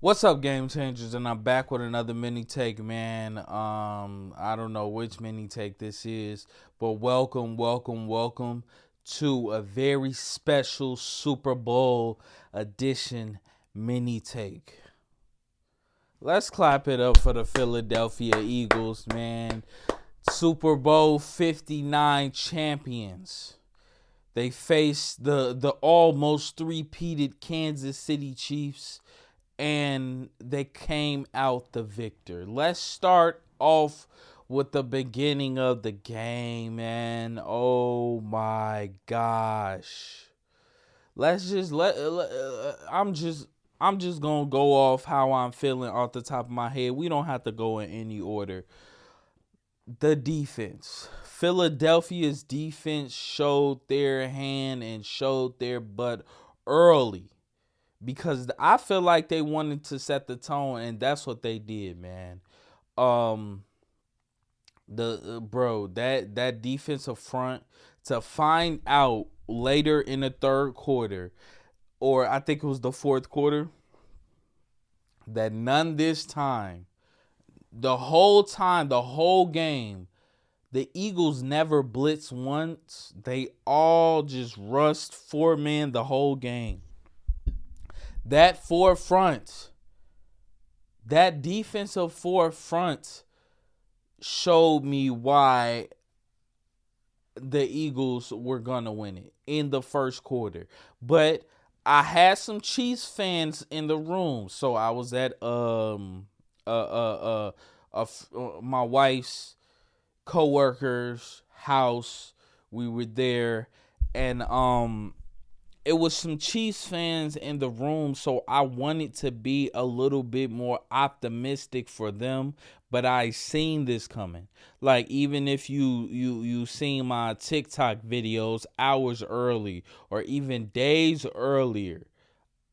What's up, Game Changers? And I'm back with another mini take, man. I don't know which mini take this is, but welcome to a very special Super Bowl edition mini take. Let's clap it up for the Philadelphia Eagles, man. Super Bowl 59 champions. They faced the almost three-peated Kansas City Chiefs, and they came out the victor. Let's start off with the beginning of the game, man. Oh my gosh. Let's just I'm just going to go off how I'm feeling off the top of my head. We don't have to go in any order. The defense. Philadelphia's defense showed their hand and showed their butt early, because I feel like they wanted to set the tone, and that's what they did, man. Um, that defensive front, to find out later in the third quarter, or I think it was the fourth quarter, that none this time, the whole game, the Eagles never blitzed once. They all just rushed four men the whole game. That forefront, that defensive forefront showed me why the Eagles were going to win it in the first quarter. But I had some Chiefs fans in the room. So I was at my wife's coworker's house. We were there, and it was some Chiefs fans in the room, so I wanted to be a little bit more optimistic for them, but I seen this coming. Like, even if you seen my TikTok videos hours early or even days earlier,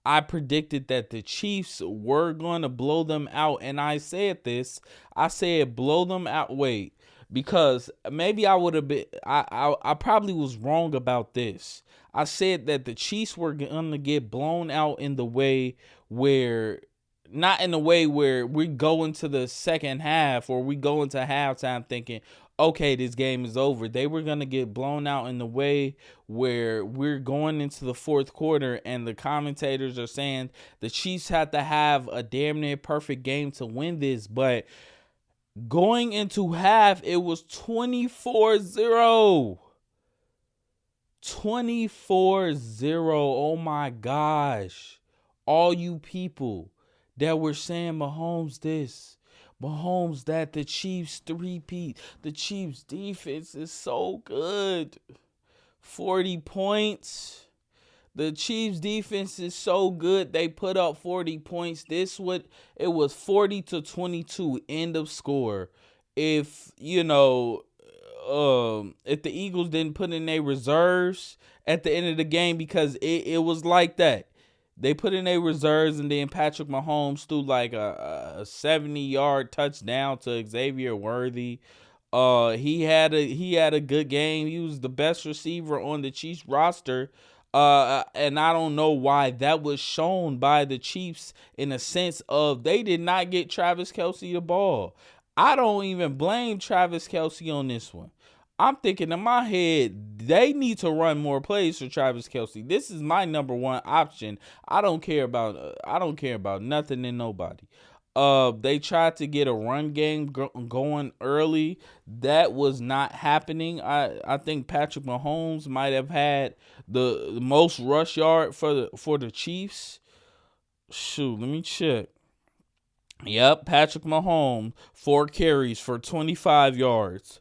I predicted that the Chiefs were going to blow them out, and I said blow them out. Wait, because maybe I would have been, I probably was wrong about this. I said that the Chiefs were going to get blown out in the way where, not in the way where we go into the second half or we go into halftime thinking, okay, this game is over. They were going to get blown out in the way where we're going into the fourth quarter and the commentators are saying the Chiefs had to have a damn near perfect game to win this. But going into half, it was 24-0. 24-0. Oh my gosh. All you people that were saying Mahomes this, Mahomes that, the Chiefs three-peat. The Chiefs defense is so good. 40 points. The Chiefs defense is so good. They put up 40 points. It was 40-22, end of score. If if the Eagles didn't put in their reserves at the end of the game, because it was like that. They put in their reserves, and then Patrick Mahomes threw like a 70-yard touchdown to Xavier Worthy. He had a good game. He was the best receiver on the Chiefs roster. And I don't know why that was shown by the Chiefs, in a sense of they did not get Travis Kelce the ball. I don't even blame Travis Kelce on this one. I'm thinking in my head, they need to run more plays for Travis Kelce. This is my number one option. I don't care about nothing and nobody. They tried to get a run game going early. That was not happening. I think Patrick Mahomes might have had the most rush yard for the Chiefs. Shoot, let me check. Yep, Patrick Mahomes, 4 carries for 25 yards.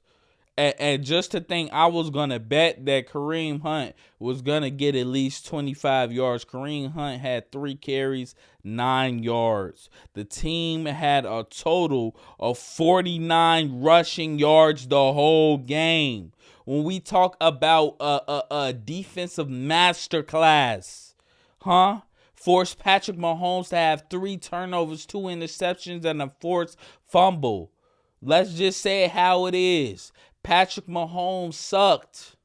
And just to think, I was going to bet that Kareem Hunt was going to get at least 25 yards. Kareem Hunt had 3 carries, 9 yards. The team had a total of 49 rushing yards the whole game. When we talk about a defensive masterclass, forced Patrick Mahomes to have 3 turnovers, 2 interceptions, and a forced fumble. Let's just say it how it is. Patrick Mahomes sucked.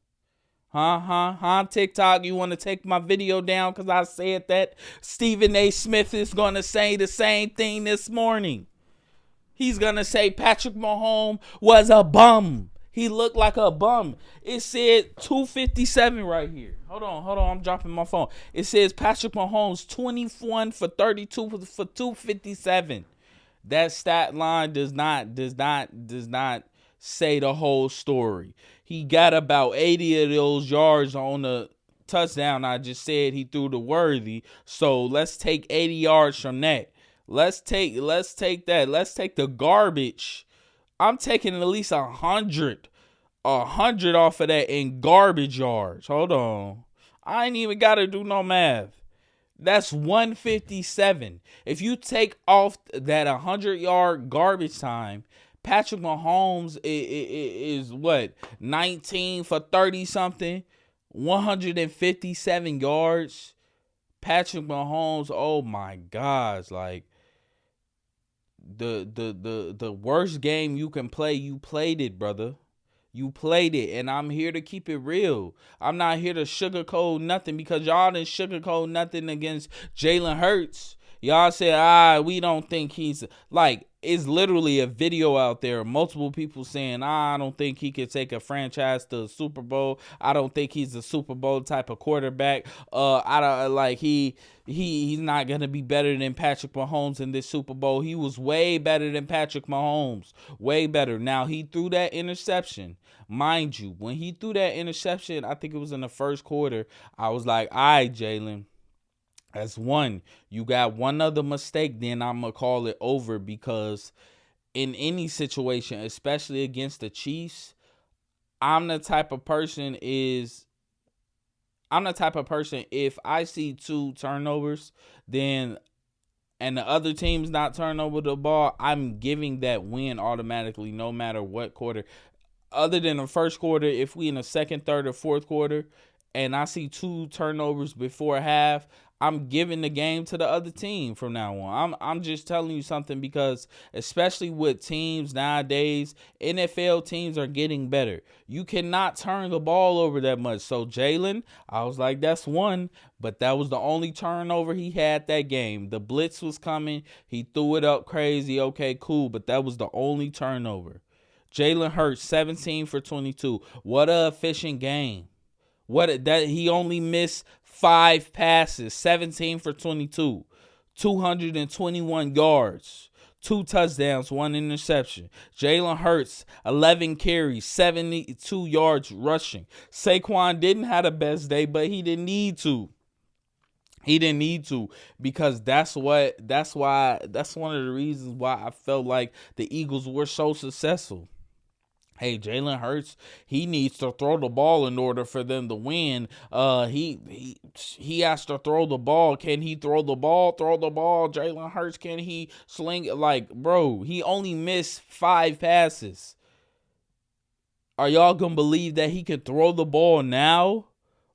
TikTok, you want to take my video down because I said that? Stephen A. Smith is going to say the same thing this morning. He's going to say Patrick Mahomes was a bum. He looked like a bum. It said 257 right here. Hold on. I'm dropping my phone. It says Patrick Mahomes 21 for 32 for 257. That stat line does not say the whole story. He got about 80 of those yards on the touchdown I just said he threw to Worthy. So let's take 80 yards from that. Let's take that. Let's take the garbage. I'm taking at least 100 off of that in garbage yards. Hold on. I ain't even got to do no math. That's 157. If you take off that 100-yard garbage time, Patrick Mahomes is what? 19 for 30-something, 157 yards. Patrick Mahomes, oh my gosh, like the worst game you can play, you played it, brother. You played it, and I'm here to keep it real. I'm not here to sugarcoat nothing because y'all didn't sugarcoat nothing against Jalen Hurts. Y'all said, we don't think he's like, it's literally a video out there. Multiple people saying, I don't think he could take a franchise to the Super Bowl. I don't think he's a Super Bowl type of quarterback. I don't like he's not gonna be better than Patrick Mahomes in this Super Bowl. He was way better than Patrick Mahomes. Way better. Now he threw that interception. Mind you, when he threw that interception, I think it was in the first quarter, I was like, all right, Jalen. That's one. You got one other mistake, then I'm going to call it over because in any situation, especially against the Chiefs, I'm the type of person if I see 2 turnovers, then and the other team's not turning over the ball, I'm giving that win automatically no matter what quarter. Other than the first quarter, if we in the second, third, or fourth quarter, and I see 2 turnovers before half, I'm giving the game to the other team from now on. I'm just telling you something because especially with teams nowadays, NFL teams are getting better. You cannot turn the ball over that much. So Jalen, I was like, that's one, but that was the only turnover he had that game. The blitz was coming. He threw it up crazy. Okay, cool, but that was the only turnover. Jalen Hurts, 17 for 22. What a efficient game. He only missed 5 passes, 17 for 22, 221 yards, 2 touchdowns, 1 interception. Jalen Hurts, 11 carries, 72 yards rushing. Saquon didn't have the best day, but he didn't need to. Because that's one of the reasons why I felt like the Eagles were so successful. Hey, Jalen Hurts, he needs to throw the ball in order for them to win. He has to throw the ball. Can he throw the ball? Throw the ball. Jalen Hurts, can he sling it? Like, bro, he only missed 5 passes. Are y'all going to believe that he could throw the ball now?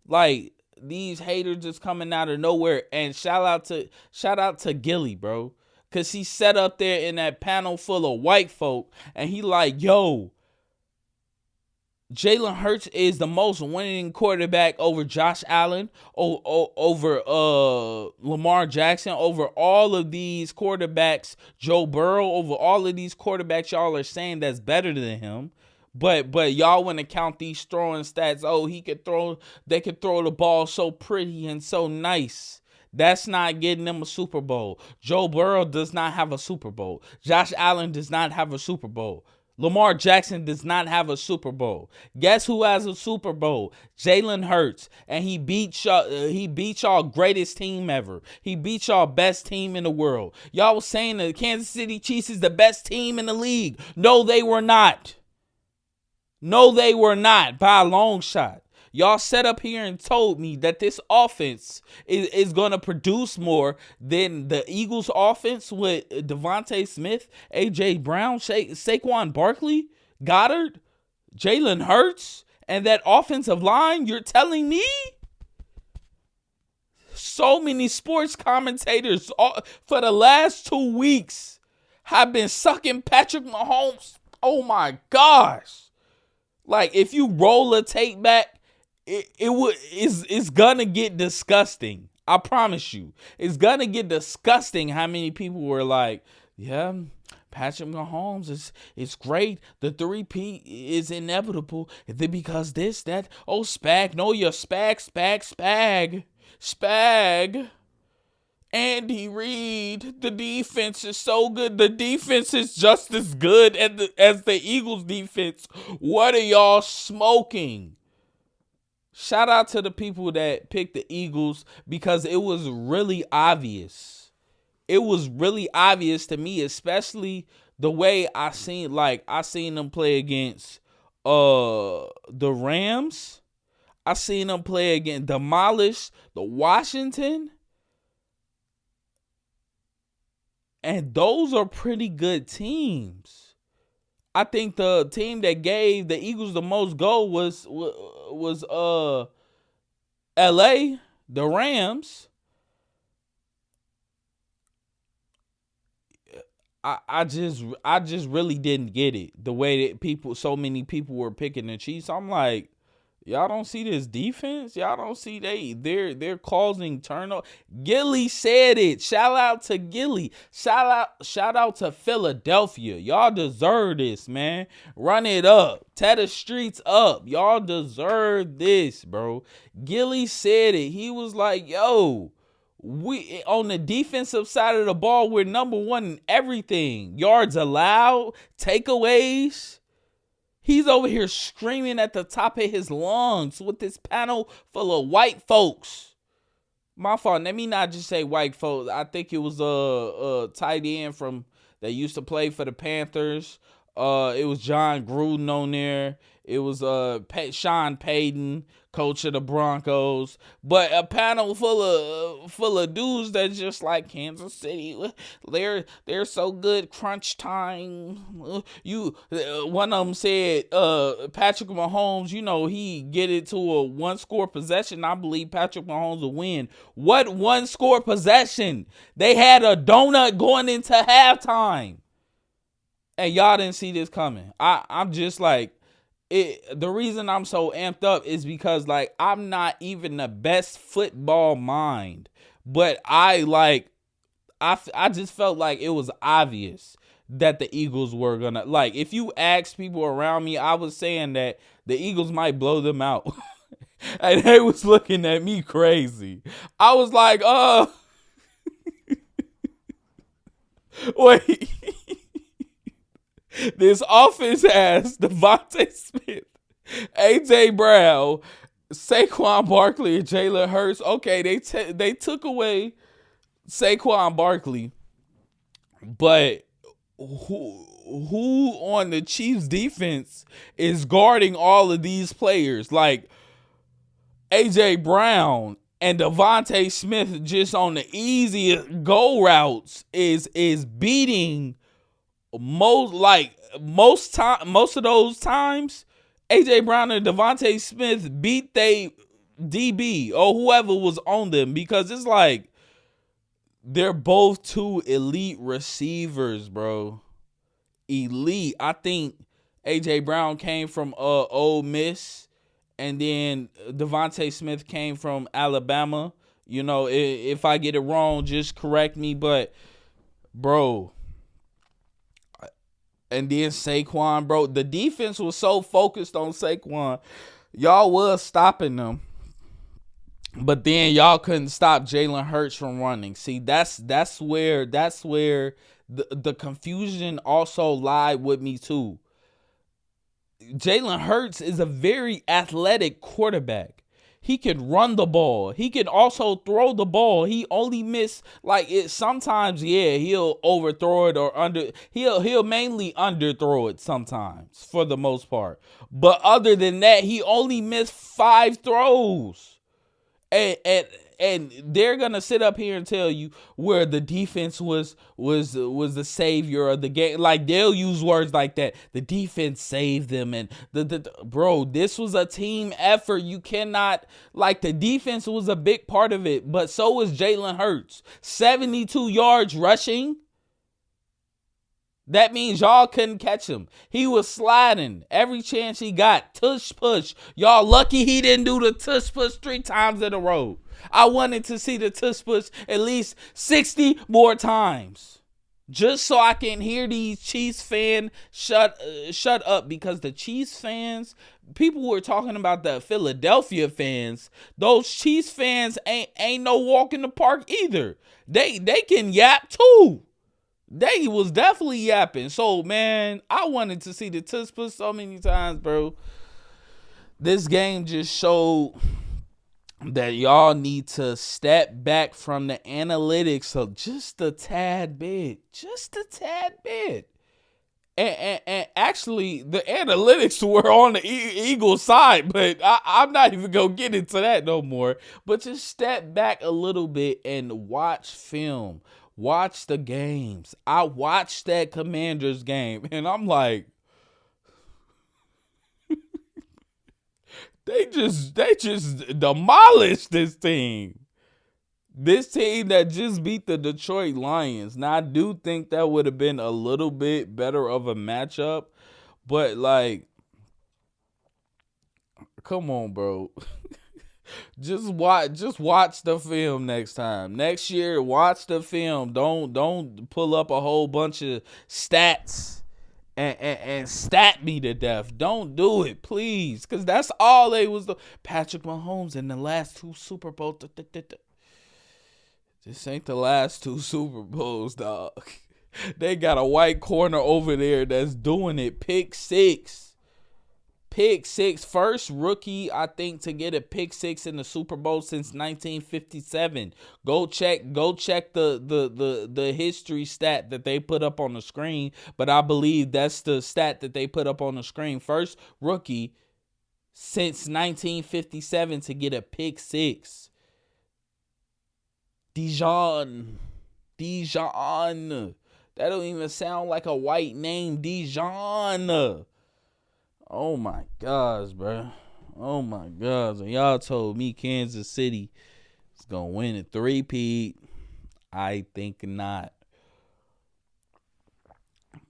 Like, these haters just coming out of nowhere. And shout out to Gilly, bro. Because he sat up there in that panel full of white folk. And he like, yo, Jalen Hurts is the most winning quarterback over Josh Allen, over Lamar Jackson, over all of these quarterbacks, Joe Burrow, over all of these quarterbacks y'all are saying that's better than him. But y'all want to count these throwing stats. Oh, they could throw the ball so pretty and so nice. That's not getting them a Super Bowl. Joe Burrow does not have a Super Bowl. Josh Allen does not have a Super Bowl. Lamar Jackson does not have a Super Bowl. Guess who has a Super Bowl? Jalen Hurts. And he beat y'all greatest team ever. He beat y'all best team in the world. Y'all was saying the Kansas City Chiefs is the best team in the league. No, they were not. No, they were not by a long shot. Y'all sat up here and told me that this offense is going to produce more than the Eagles offense with Devontae Smith, A.J. Brown, Saquon Barkley, Goddard, Jalen Hurts, and that offensive line. You're telling me? So many sports commentators for the last 2 weeks have been sucking Patrick Mahomes. Oh my gosh. Like, if you roll a tape back, it's gonna get disgusting. I promise you. It's gonna get disgusting how many people were like, yeah, Patrick Mahomes is great. The 3-P is inevitable. Because this, that, oh, Spag. No, you're Spag. Andy Reid, the defense is so good. The defense is just as good as the Eagles defense. What are y'all smoking? Shout out to the people that picked the Eagles because it was really obvious. It was really obvious to me, especially the way I seen them play against the Rams. I seen them play against demolish the Washington. And those are pretty good teams. I think the team that gave the Eagles the most goal was LA, the Rams. I just really didn't get it. The way that so many people were picking the Chiefs. I'm like, y'all don't see this defense? Y'all don't see they're causing turnover. Gilly said it. Shout out to Gilly. Shout out to Philadelphia. Y'all deserve this, man. Run it up. Tear the streets up. Y'all deserve this, bro. Gilly said it. He was like, yo, we on the defensive side of the ball, we're number one in everything. Yards allowed, takeaways. He's over here screaming at the top of his lungs with this panel full of white folks. My fault. Let me not just say white folks. I think it was a tight end that used to play for the Panthers. It was John Gruden on there. It was Sean Payton, coach of the Broncos. But a panel full of dudes that just like Kansas City. They're so good. Crunch time. One of them said Patrick Mahomes. He get it to a 1-score possession. I believe Patrick Mahomes will win. What 1-score possession? They had a donut going into halftime. And y'all didn't see this coming. I'm just like, the reason I'm so amped up is because like I'm not even the best football mind, but I just felt like it was obvious that the Eagles were gonna, like, if you ask people around me, I was saying that the Eagles might blow them out. And they was looking at me crazy. I was like, wait. This offense has Devontae Smith, A.J. Brown, Saquon Barkley, and Jalen Hurts. Okay, they took away Saquon Barkley, but who on the Chiefs defense is guarding all of these players? Like A.J. Brown and Devontae Smith just on the easiest go routes is beating most of those times, AJ Brown and Devontae Smith beat they DB or whoever was on them, because it's like they're both two elite receivers, bro. Elite. I think AJ Brown came from Ole Miss, and then Devontae Smith came from Alabama. If I get it wrong, just correct me, but bro. And then Saquon, bro. The defense was so focused on Saquon. Y'all was stopping them. But then y'all couldn't stop Jalen Hurts from running. See, that's where the confusion also lied with me too. Jalen Hurts is a very athletic quarterback. He can run the ball. He can also throw the ball. He only miss sometimes, he'll overthrow it or he'll mainly underthrow it sometimes for the most part. But other than that, he only missed 5 throws. And they're gonna sit up here and tell you where the defense was the savior of the game. Like, they'll use words like that. The defense saved them, and bro, this was a team effort. You cannot, the defense was a big part of it, but so was Jalen Hurts. 72 yards rushing. That means y'all couldn't catch him. He was sliding every chance he got. Tush push. Y'all lucky he didn't do the tush push 3 times in a row. I wanted to see the tush push at least 60 more times. Just so I can hear these Chiefs fans shut up, because the Chiefs fans, people were talking about the Philadelphia fans. Those Chiefs fans ain't no walk in the park either. They can yap too. They was definitely yapping. So, man, I wanted to see the tush push so many times, bro. This game just showed that y'all need to step back from the analytics of just a tad bit. And actually, the analytics were on the Eagles side, but I'm not even going to get into that no more. But just step back a little bit and watch film. Watch the games. I watched that Commanders game, and I'm like, they just demolished this team. This team that just beat the Detroit Lions. Now, I do think that would have been a little bit better of a matchup, but like, come on, bro. Just watch the film next time. Next year, watch the film. Don't pull up a whole bunch of stats and stat me to death. Don't do it, please, because that's all they was. Patrick Mahomes in the last 2 Super Bowls. This ain't the last 2 Super Bowls, dog. They got a white corner over there that's doing it. Pick six. First rookie, I think, to get a pick 6 in the Super Bowl since 1957. Go check the history stat that they put up on the screen. But I believe that's the stat that they put up on the screen. First rookie since 1957 to get a pick 6. Dijon. That don't even sound like a white name. Dijon. Oh my gosh, bro. Oh my gosh. And y'all told me Kansas City is going to win a 3-peat. I think not.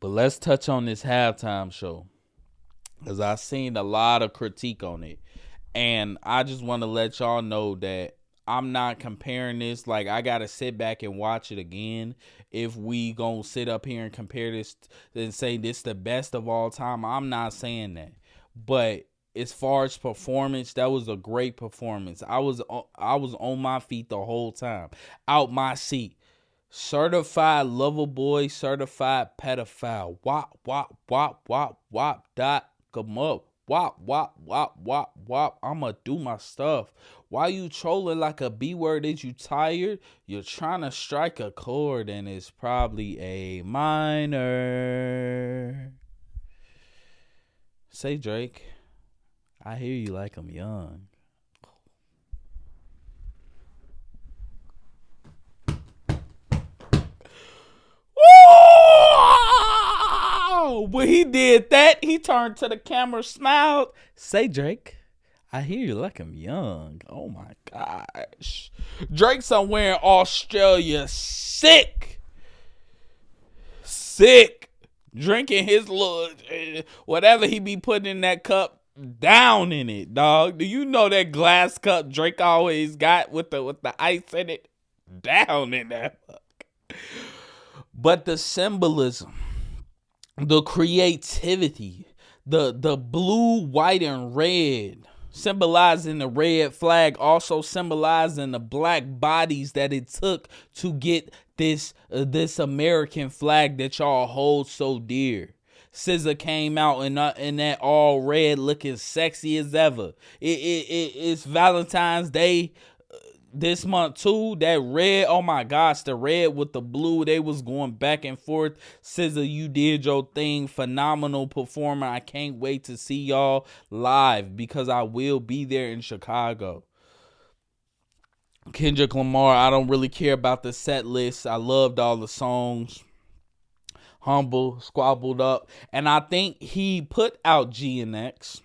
But let's touch on this halftime show, because I seen a lot of critique on it. And I just want to let y'all know that I'm not comparing this. Like, I got to sit back and watch it again. If we going to sit up here and compare this and say this the best of all time, I'm not saying that. But as far as performance, that was a great performance. I was on my feet the whole time. Out my seat. Certified lover boy, certified pedophile. Wop, wop, wop, wop, wop, dot, come up. Wop, wop, wop, wop, wop. I'ma do my stuff. Why you trolling like a B word? Is you tired? You're trying to strike a chord, and it's probably a minor. Say, Drake, I hear you like I'm young. When he did that, he turned to the camera, smiled. Say, Drake, I hear you like I'm young. Oh my gosh. Drake somewhere in Australia, sick. Drinking his little, whatever he be putting in that cup, down in it, dog. Do you know that glass cup Drake always got with the ice in it? Down in that fuck. But the symbolism, the creativity, the blue, white, and red, symbolizing the red flag, also symbolizing the black bodies that it took to get this American flag that y'all hold so dear. SZA came out in that all red, looking sexy as ever. It's Valentine's Day this month too. That red, oh my gosh, the red with the blue, they was going back and forth. SZA, you did your thing. Phenomenal performer. I can't wait to see y'all live, because I will be there in Chicago. Kendrick Lamar, I don't really care about the set list. I loved all the songs. Humble, squabbled up. And I think he put out GNX.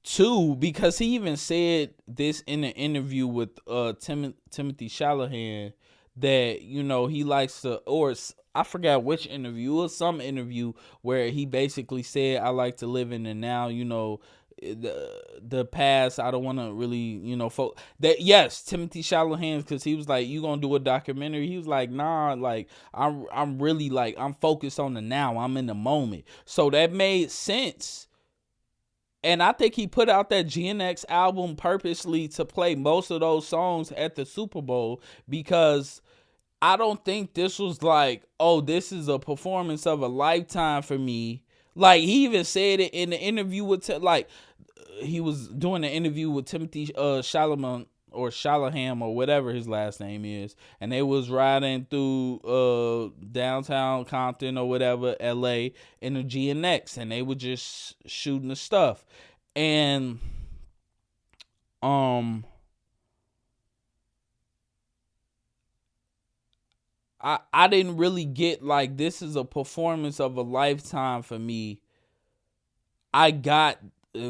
2, because he even said this in an interview with Timothy Chalahan, that, he likes to, or I forgot which interview, or some interview where he basically said, I like to live in the now, the past. I don't want to really, that. Yes, Timothy Chalamet, because he was like, you gonna do a documentary? He was like, nah, like I'm really like, I'm focused on the now. I'm in the moment. So that made sense. And I think he put out that GNX album purposely to play most of those songs at the Super Bowl, because I don't think this was like, oh, this is a performance of a lifetime for me. Like, he even said it in the interview with, he was doing an interview with Timothy Chalamet, or Shallaham, or whatever his last name is, and they was riding through downtown Compton or whatever, LA, in the GNX, and they were just shooting the stuff. And I didn't really get like, this is a performance of a lifetime for me. I got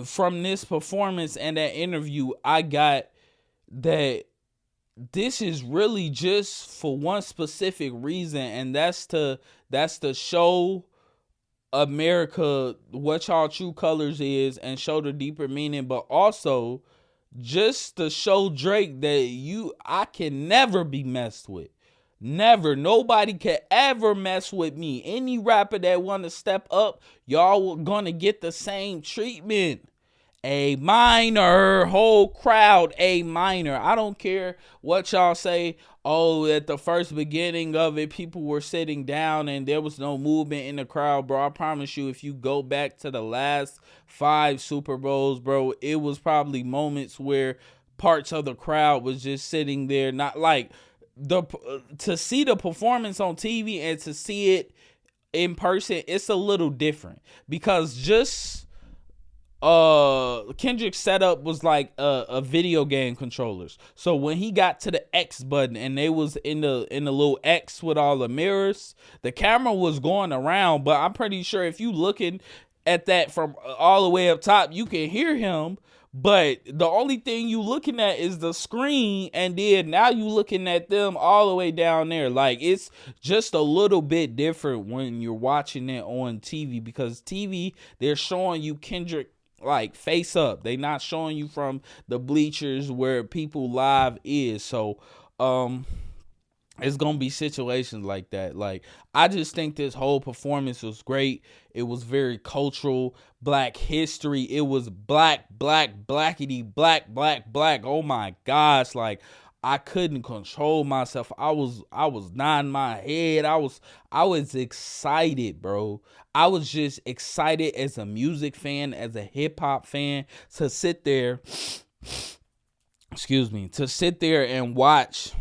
from this performance and that interview, I got that this is really just for one specific reason, and that's to show America what y'all true colors is, and show the deeper meaning, but also just to show Drake that I can never be messed with. Never. Nobody can ever mess with me. Any rapper that want to step up, y'all gonna get the same treatment. A minor, whole crowd, A minor. I don't care what y'all say. Oh, at the first beginning of it, people were sitting down and there was no movement in the crowd, bro. I promise you, if you go back to the last 5 Super Bowls, bro, it was probably moments where parts of the crowd was just sitting there, not like to see the performance on TV and to see it in person. It's a little different, because just Kendrick's setup was like a video game controllers. So when he got to the X button and they was in the little X with all the mirrors, the camera was going around, but I'm pretty sure if you looking at that from all the way up top, you can hear him, but the only thing you looking at is the screen, and then now you looking at them all the way down there. Like, it's just a little bit different when you're watching it on TV, because TV, they're showing you Kendrick like face up. They not showing you from the bleachers where people live is. So it's gonna be situations like that. Like, I just think this whole performance was great. It was very cultural, Black history. It was blackity, black. Oh my gosh, like, I couldn't control myself. I was nodding my head. I was excited, bro. I was just excited as a music fan, as a hip hop fan, to sit there, and watch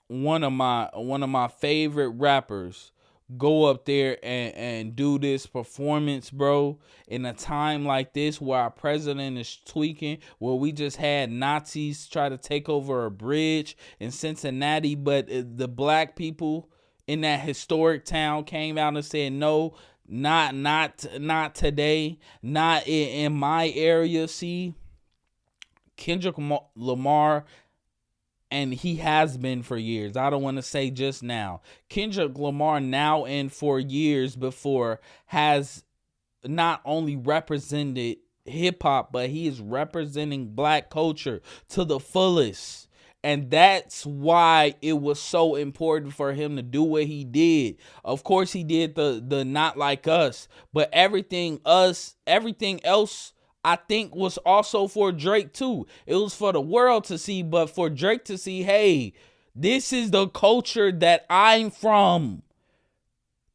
one of my favorite rappers go up there and do this performance, bro, in a time like this where our president is tweaking, where we just had Nazis try to take over a bridge in Cincinnati, but the black people in that historic town came out and said, no, not today, not in my area. See, Kendrick Lamar, and he has been for years. I don't want to say just now. Kendrick Lamar now and for years before has not only represented hip hop, but he is representing Black culture to the fullest. And that's why it was so important for him to do what he did. Of course, he did the Not Like Us, but everything else, I think, was also for Drake too. It was for the world to see, but for Drake to see, hey, this is the culture that I'm from.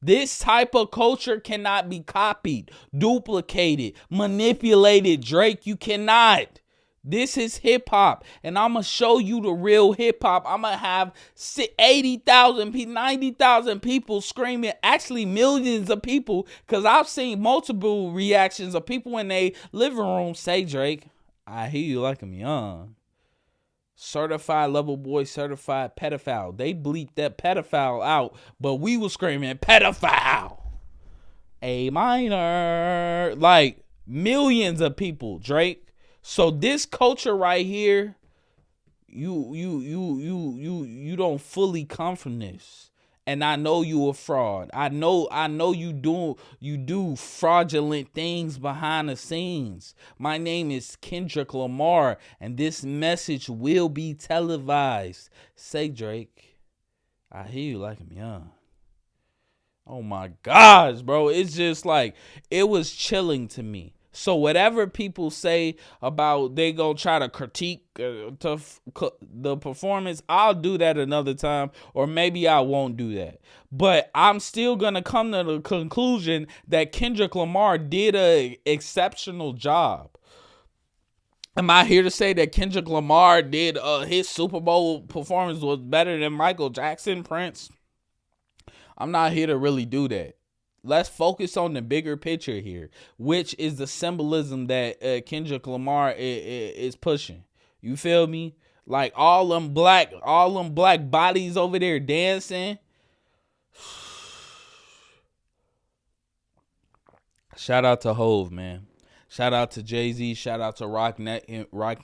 This type of culture cannot be copied, duplicated, manipulated. Drake, you cannot. This is hip hop, and I'm going to show you the real hip hop. I'm going to have 80,000 people, 90,000 people screaming, actually millions of people, because I've seen multiple reactions of people in their living room say, Drake, I hear you like I'm young. Certified lover boy, certified pedophile. They bleeped that pedophile out, but we were screaming pedophile. A minor. Like, millions of people, Drake. So this culture right here, you don't fully come from this. And I know you a fraud. I know you do fraudulent things behind the scenes. My name is Kendrick Lamar, and this message will be televised. Say, Drake, I hear you like I'm young. Oh my gosh, bro. It's just like, it was chilling to me. So whatever people say about they gonna try to critique the performance, I'll do that another time, or maybe I won't do that. But I'm still gonna come to the conclusion that Kendrick Lamar did a exceptional job. Am I here to say that Kendrick Lamar did his Super Bowl performance was better than Michael Jackson, Prince? I'm not here to really do that. Let's focus on the bigger picture here, which is the symbolism that Kendrick Lamar is pushing. You feel me? Like all them black bodies over there dancing. Shout out to Hove, man. Shout out to Jay-Z. Shout out to Rock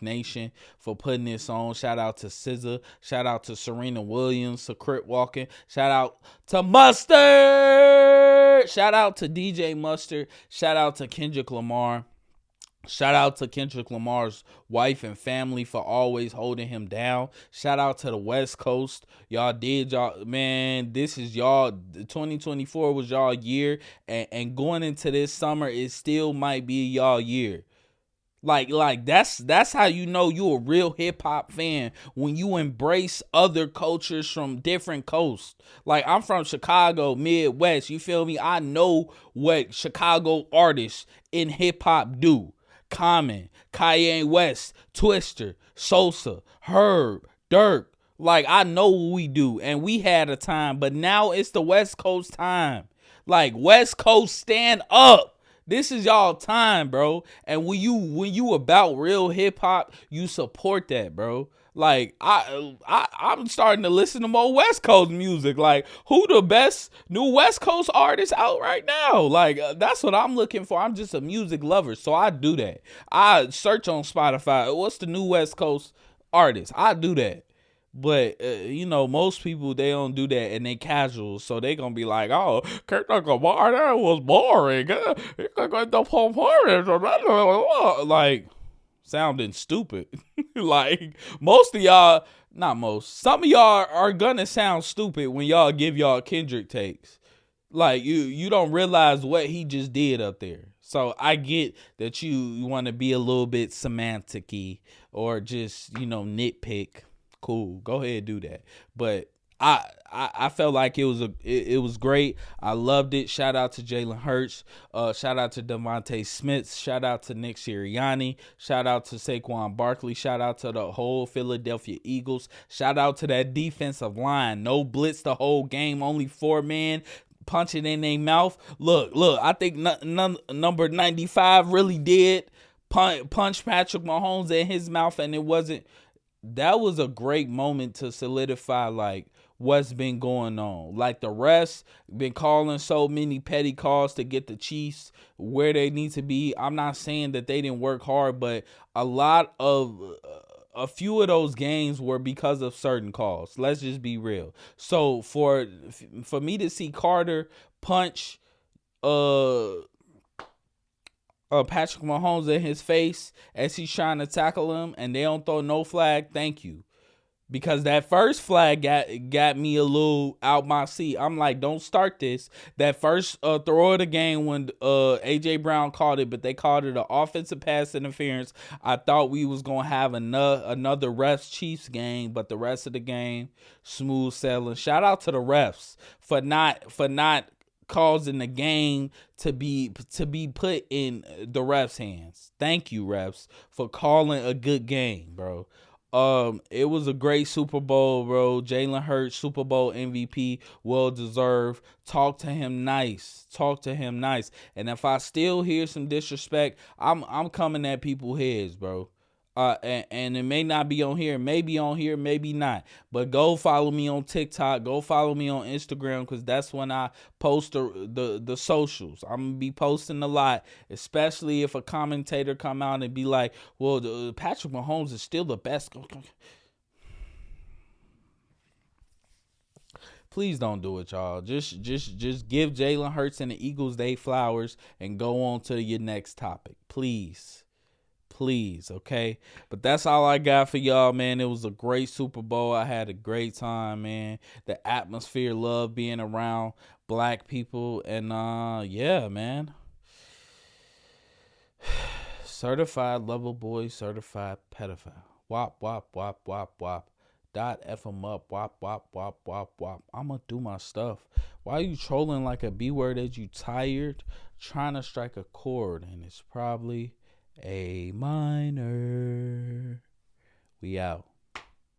Nation for putting this on. Shout out to SZA. Shout out to Serena Williams, to Crip Walking. Shout out to Mustard. Shout out to DJ Mustard. Shout out to Kendrick Lamar. Shout out to Kendrick Lamar's wife and family for always holding him down. Shout out to the West Coast. Man, this is y'all. 2024 was y'all year. And going into this summer, it still might be y'all year. Like that's how you know you a real hip hop fan, when you embrace other cultures from different coasts. Like, I'm from Chicago, Midwest. You feel me? I know what Chicago artists in hip hop do. Common, Kanye West, Twister, Sosa, Herb, Dirk. Like, I know what we do, and we had a time, but now it's the West Coast time. Like, West Coast, stand up. This is y'all time, bro. And when you about real hip hop, you support that, bro. Like, I'm starting to listen to more West Coast music. Like, who the best new West Coast artists out right now? Like, that's what I'm looking for. I'm just a music lover, so I do that. I search on Spotify, what's the new West Coast artist? I do that. But, most people, they don't do that, and they casual, so they gonna be like, oh, Kendrick Lamar, that was boring. The performance, like, sounding stupid. Like, most of y'all, not most, some of y'all are gonna sound stupid when y'all give y'all Kendrick takes. Like, you don't realize what he just did up there. So I get that you want to be a little bit semantic-y or just, nitpick. Cool, go ahead, do that. But I felt like it was great. I loved it. Shout out to Jalen Hurts. Shout out to Devontae Smith. Shout out to Nick Sirianni. Shout out to Saquon Barkley. Shout out to the whole Philadelphia Eagles. Shout out to that defensive line. No blitz the whole game. Only 4 men punching in their mouth. Look. I think number 95 really did punch Patrick Mahomes in his mouth, and it wasn't. That was a great moment to solidify, like, what's been going on. Like, the refs been calling so many petty calls to get the Chiefs where they need to be. I'm not saying that they didn't work hard, but a few of those games were because of certain calls. Let's just be real. So for me to see Carter punch Patrick Mahomes in his face as he's trying to tackle him, and they don't throw no flag, thank you. Because that first flag got me a little out my seat. I'm like, don't start this. That first throw of the game when A.J. Brown called it, but they called it an offensive pass interference. I thought we was going to have another refs Chiefs game, but the rest of the game, smooth sailing. Shout out to the refs for not causing the game to be put in the refs' hands. Thank you, refs, for calling a good game, bro. It was a great Super Bowl, bro. Jalen Hurts, Super Bowl MVP, well deserved. Talk to him nice. And if I still hear some disrespect, I'm coming at people's heads, bro. And it may not be on here, maybe not. But go follow me on TikTok. Go follow me on Instagram, because that's when I post the socials. I'm gonna be posting a lot, especially if a commentator come out and be like, "Well, Patrick Mahomes is still the best." Please don't do it, y'all. Just give Jalen Hurts and the Eagles they flowers and go on to your next topic. Please. Please, okay? But that's all I got for y'all, man. It was a great Super Bowl. I had a great time, man. The atmosphere, love being around black people. And yeah, man. Certified lover boy, certified pedophile. Wop, wop, wop, wop, wop. Dot F them up. Wop, wop, wop, wop, wop. I'ma do my stuff. Why are you trolling like a B word as you tired? Trying to strike a chord, and it's probably A minor. We out.